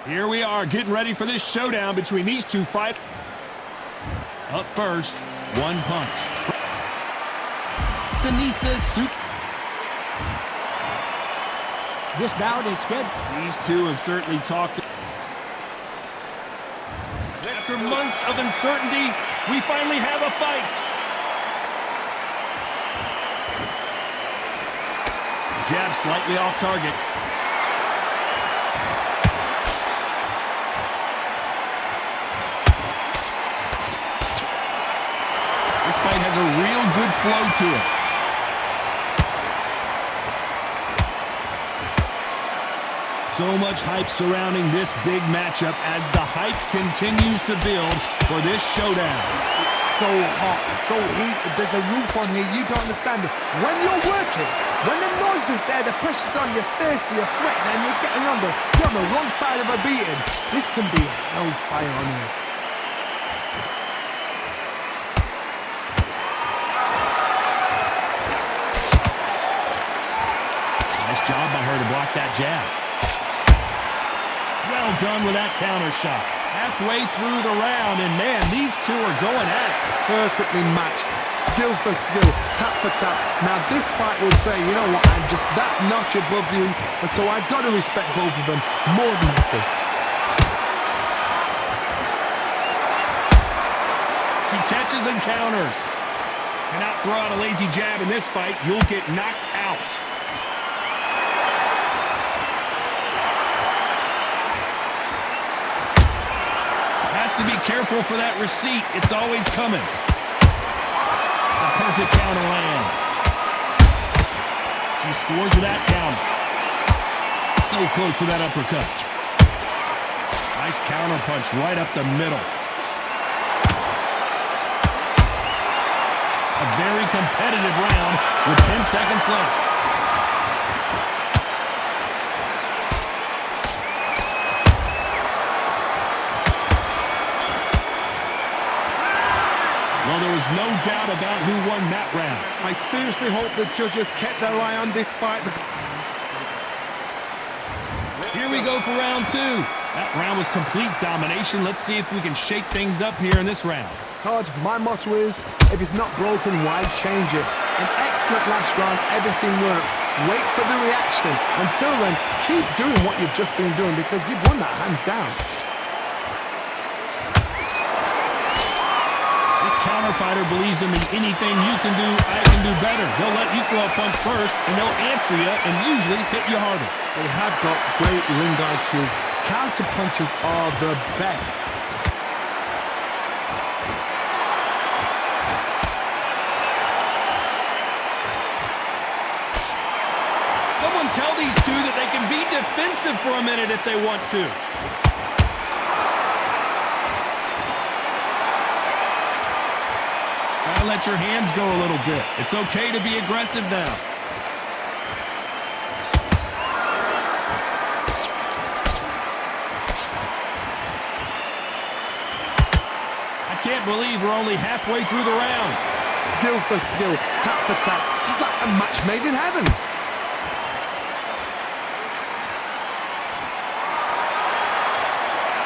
Here we are getting ready for this showdown between these two fighters. Up first, one punch. Sinisa Soup. This bout is scheduled. These two have certainly talked. After months of uncertainty, we finally have a fight. Jab slightly off target. This fight has a real good flow to it. So much hype surrounding this big matchup as the hype continues to build for this showdown. It's so hot, so heated, there's a roof on here, you don't understand it. When you're working, when the noise is there, the pressure's on, you're thirsty, you're sweating, and you're getting under. You're on the wrong side of a beating. This can be hellfire on here. Nice job by her to block that jab. Well done with that counter shot. Halfway through the round, and man, these two are going at it. Perfectly matched, skill for skill, tap for tap. Now this fight will say, you know what, I'm just that notch above you, and so I've got to respect both of them more than happy. She catches and counters. Cannot throw out a lazy jab in this fight. You'll get knocked out. To be careful for that receipt. It's always coming. A perfect counter lands. She scores with that counter. So close with that uppercut. Nice counter punch right up the middle. A very competitive round with 10 seconds left. Well, there was no doubt about who won that round. I seriously hope the judges kept their eye on this fight. Here we go for round two. That round was complete domination. Let's see if we can shake things up here in this round. Todd, my motto is, if it's not broken, why change it? An excellent last round, everything worked. Wait for the reaction. Until then, keep doing what you've just been doing because you've won that hands down. Counter fighter believes in anything you can do, I can do better. They'll let you throw a punch first, and they'll answer you and usually hit you harder. They have got great ring IQ. Counter punches are the best. Someone tell these two that they can be defensive for a minute if they want to. Let your hands go a little bit. It's okay to be aggressive now. I can't believe we're only halfway through the round. Skill for skill, tap for tap, just like a match made in heaven.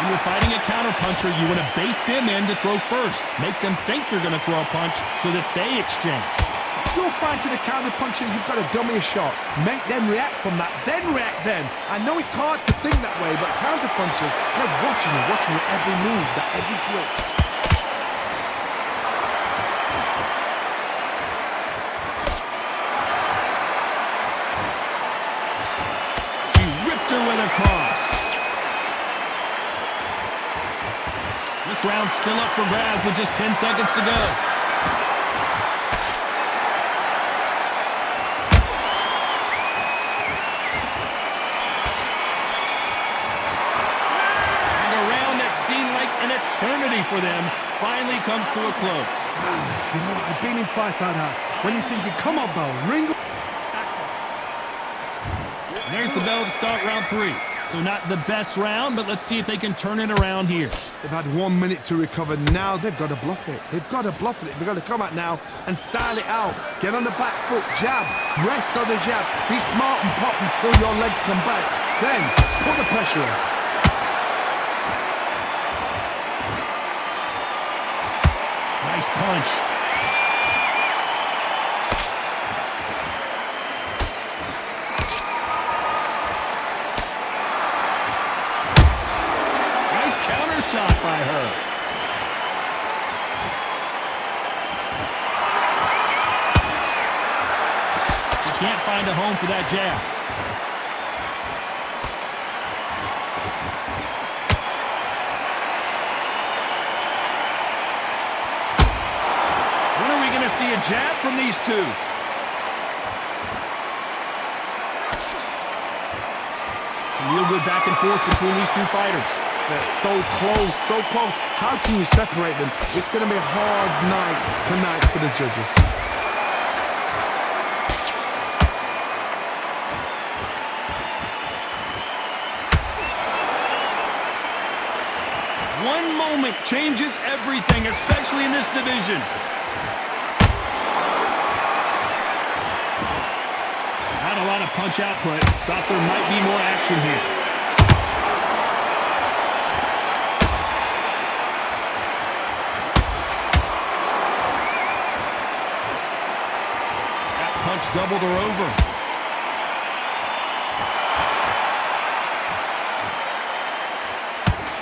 When you're fighting a counterpuncher, you want to bait them in to throw first. Make them think you're going to throw a punch so that they exchange. If you're fighting a counterpuncher, you've got to dummy a shot. Make them react from that, then react then. I know it's hard to think that way, but counterpunchers, they're watching your every move, that every twitch. She ripped her with a cross. This round's still up for grabs with just 10 seconds to go. And a round that seemed like an eternity for them finally comes to a close. You know what? I've been in fights like that. When you're thinking, come on, Bell, ring. There's the bell to start round three. So not the best round, but let's see if they can turn it around here. They've had 1 minute to recover. Now they've got to bluff it. They've got to bluff it. They've got to come out now and style it out. Get on the back foot, jab, rest on the jab. Be smart and pop until your legs come back. Then put the pressure on. Nice punch. Nice counter shot by her. She can't find a home for that jab. See a jab from these two. Real good back and forth between these two fighters. They're so close, so close. How can you separate them? It's going to be a hard night tonight for the judges. One moment changes everything, especially in this division. Not a lot of punch output. Thought there might be more action here. That punch doubled her over.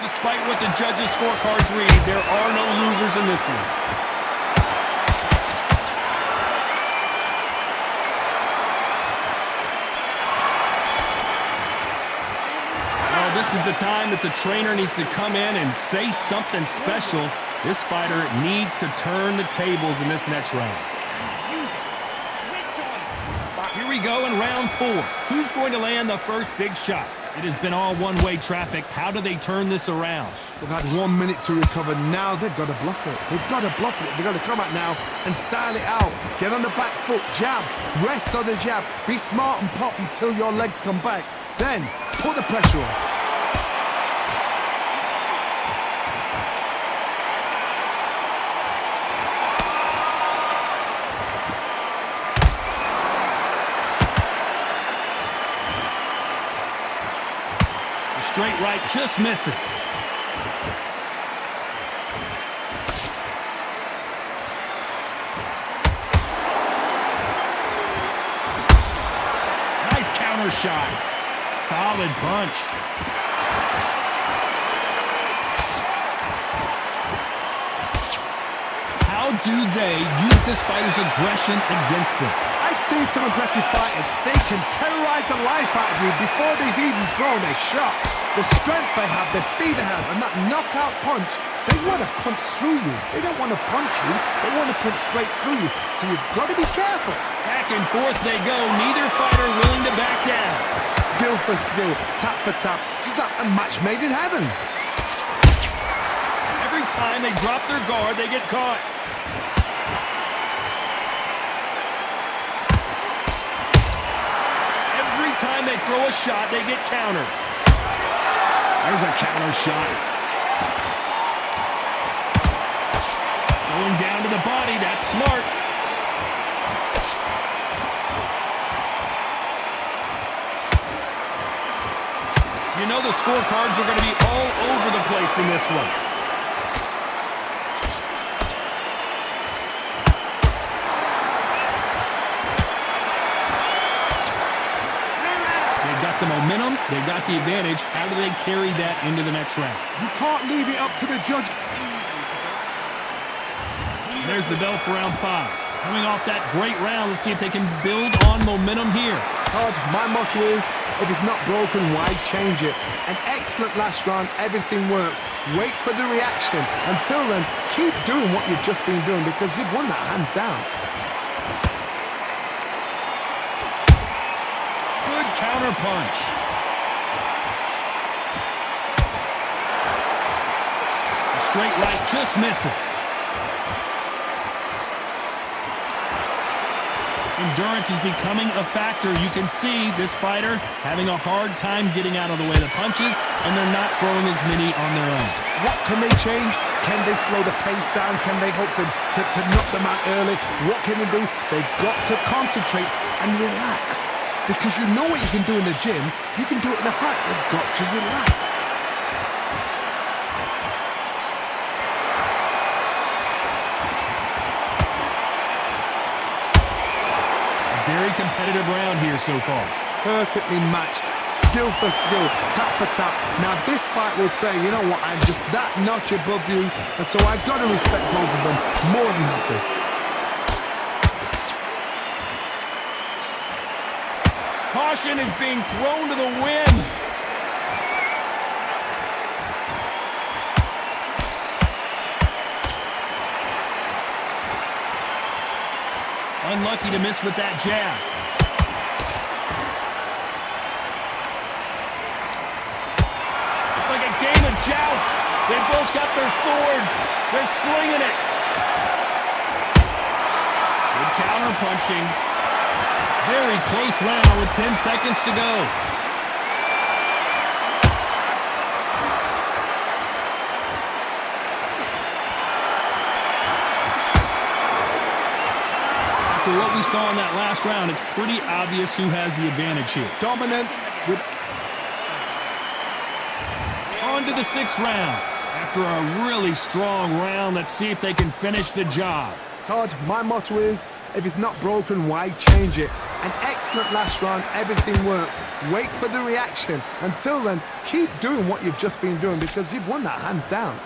Despite what the judges' scorecards read, there are no losers in this one. This is the time that the trainer needs to come in and say something special. This fighter needs to turn the tables in this next round. Here we go in round 4. Who's going to land the first big shot? It has been all one-way traffic. How do they turn this around? They've had 1 minute to recover. Now they've got to bluff it. They've got to bluff it. They've got to come out now and style it out. Get on the back foot, jab, rest on the jab. Be smart and pop until your legs come back. Then put the pressure on. Straight right just misses. Nice counter shot. Solid punch. How do they use this fighter's aggression against them? I've seen some aggressive fighters. They can terrorize the life out of you before they've even thrown their shots. The strength they have, the speed they have, and that knockout punch, they want to punch through you. They don't want to punch you. They want to punch straight through you. So you've got to be careful. Back and forth they go. Neither fighter willing to back down. Skill for skill, tap for tap. Just like a match made in heaven. Every time they drop their guard, they get caught. Every time they throw a shot, they get countered. There's a counter shot. Going down to the body, that's smart. You know the scorecards are going to be all over the place in this one. The momentum, they got the advantage. How do they carry that into the next round? You can't leave it up to the judge. There's the bell for round 5. Coming off that great round, let's see if they can build on momentum here. Todd, my motto is, if it's not broken, why change it? An excellent last round, everything works. Wait for the reaction. Until then, keep doing what you've just been doing because you've won that hands down. Counter punch. A straight right just misses. Endurance is becoming a factor. You can see this fighter having a hard time getting out of the way of the punches, and they're not throwing as many on their own. What can they change? Can they slow the pace down? Can they hope to knock them out early? What can they do? They've got to concentrate and relax. Because you know what you can do in the gym, you can do it in a fight. You've got to relax. competitive round here so far. Perfectly matched. Skill for skill, tap for tap. Now this fight will say, you know what, I'm just that notch above you, and so I've got to respect both of them more than happy. Caution is being thrown to the wind. Unlucky to miss with that jab. It's like a game of joust. They both got their swords. They're slinging it. Good counter punching. Very close round with 10 seconds to go. After what we saw in that last round, it's pretty obvious who has the advantage here. Dominance with... On to the 6th round. After a really strong round, let's see if they can finish the job. Todd, my motto is, if it's not broken, why change it? An excellent last round, everything works. Wait for the reaction. Until then, keep doing what you've just been doing because you've won that hands down.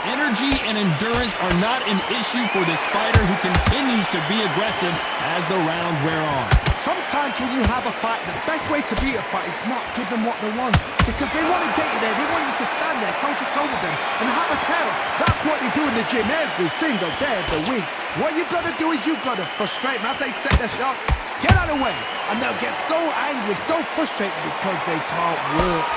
Energy and endurance are not an issue for this fighter who continues to be aggressive as the rounds wear on. Sometimes when you have a fight, the best way to beat a fight is not give them what they want. Because they want to get you there. They want you to stand there toe-to-toe with them and have a tell. That's what they do in the gym every single day of the week. What you've got to do is you've got to frustrate them as they set their shots. Get out of the way. And they'll get so angry, so frustrated because they can't work.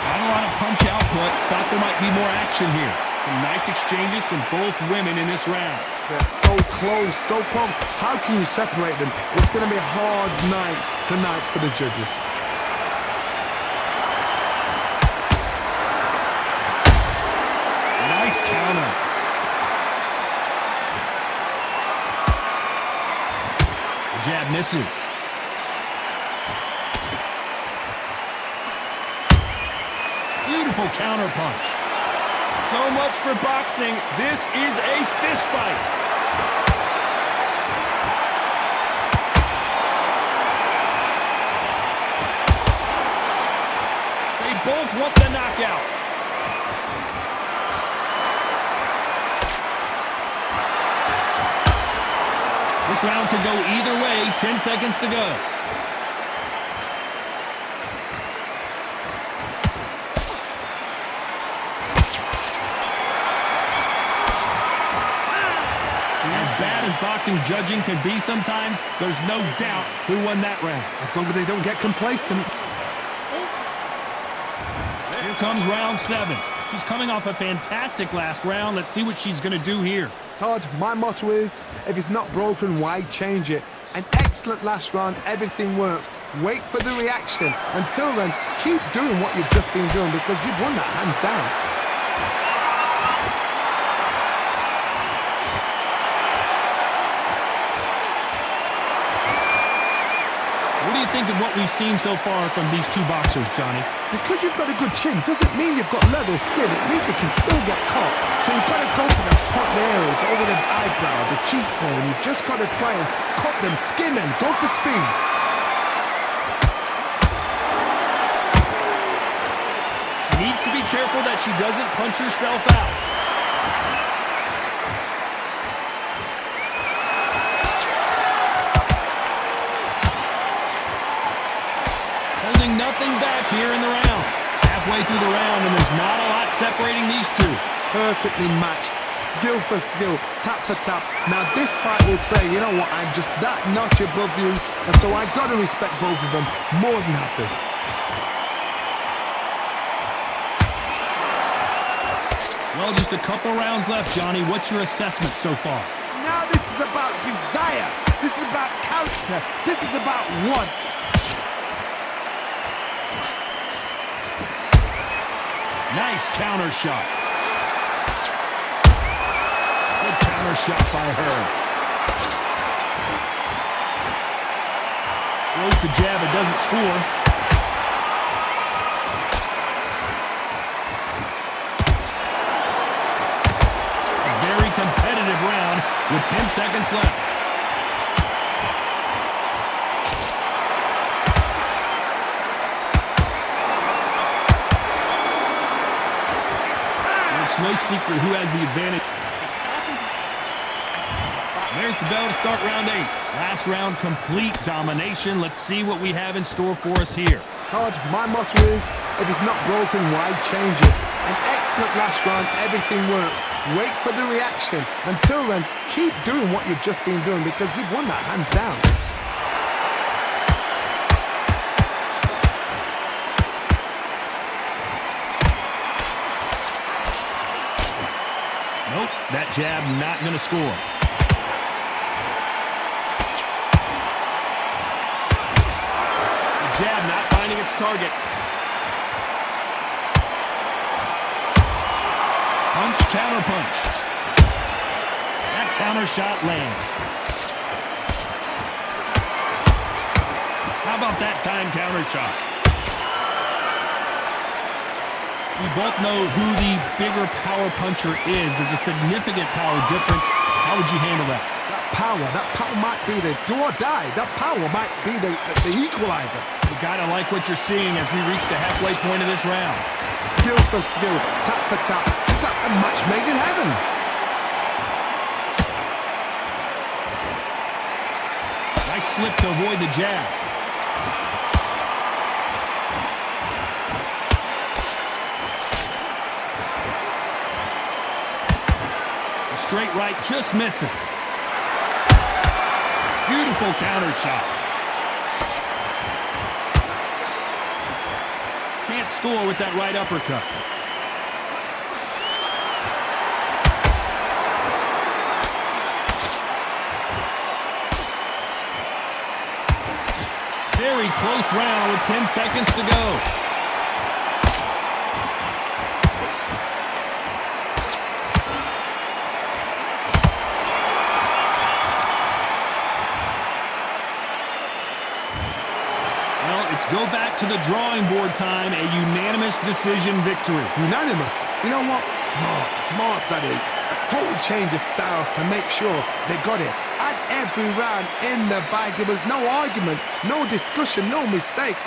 Not a lot of punch output. Thought there might be more action here. Some nice exchanges from both women in this round. They're so close, so close. How can you separate them? It's going to be a hard night tonight for the judges. Nice counter. The jab misses. Beautiful counter punch. So much for boxing. This is a fist fight. They both want the knockout. This round could go either way. 10 seconds to go. Boxing judging can be sometimes, there's no doubt who won that round. As long as they don't get complacent. Here comes round 7. She's coming off a fantastic last round. Let's see what she's going to do here. Todd, my motto is, if it's not broken, why change it? An excellent last round, everything works. Wait for the reaction. Until then, keep doing what you've just been doing because you've won that hands down. What do you think of what we've seen so far from these two boxers, Johnny? Because you've got a good chin doesn't mean you've got level skin. It means you can still get caught. So you've got to go for those cut areas over the eyebrow, the cheekbone. You've just got to try and cut them, skim them, go for speed. She needs to be careful that she doesn't punch herself out. Nothing back here in the round. Halfway through the round, and there's not a lot separating these two. Perfectly matched. Skill for skill, tap for tap. Now this fight will say, you know what, I'm just that notch above you, and so I've got to respect both of them more than happy. Well, just a couple rounds left, Johnny. What's your assessment so far? Now this is about desire. This is about character. This is about want. Nice counter shot. Good counter shot by her. Throws the jab, it doesn't score. with 10 seconds left. It's no secret who has the advantage. There's the bell to start round 8. Last round, complete domination. Let's see what we have in store for us here. Todd, my motto is, if it's not broken, why change it? An excellent last round, everything worked. Wait for the reaction. Until then, keep doing what you've just been doing because you've won that hands down. Nope, that jab not going to score. The jab not finding its target. Punch, counter punch. That counter shot lands. How about that time counter shot? We both know who the bigger power puncher is. There's a significant power difference. How would you handle that? That power might be the do or die. That power might be the equalizer. You gotta like what you're seeing as we reach the halfway point of this round. Skill for skill, tap for tap, just like a match made in heaven. Nice slip to avoid the jab. The straight right just misses. Beautiful counter shot. Can't score with that right uppercut. Very close round with 10 seconds to go. Go back to the drawing board time, a unanimous decision victory. Unanimous? You know what? Smart that is. A total change of styles to make sure they got it. At every round in the bag, there was no argument, no discussion, no mistake.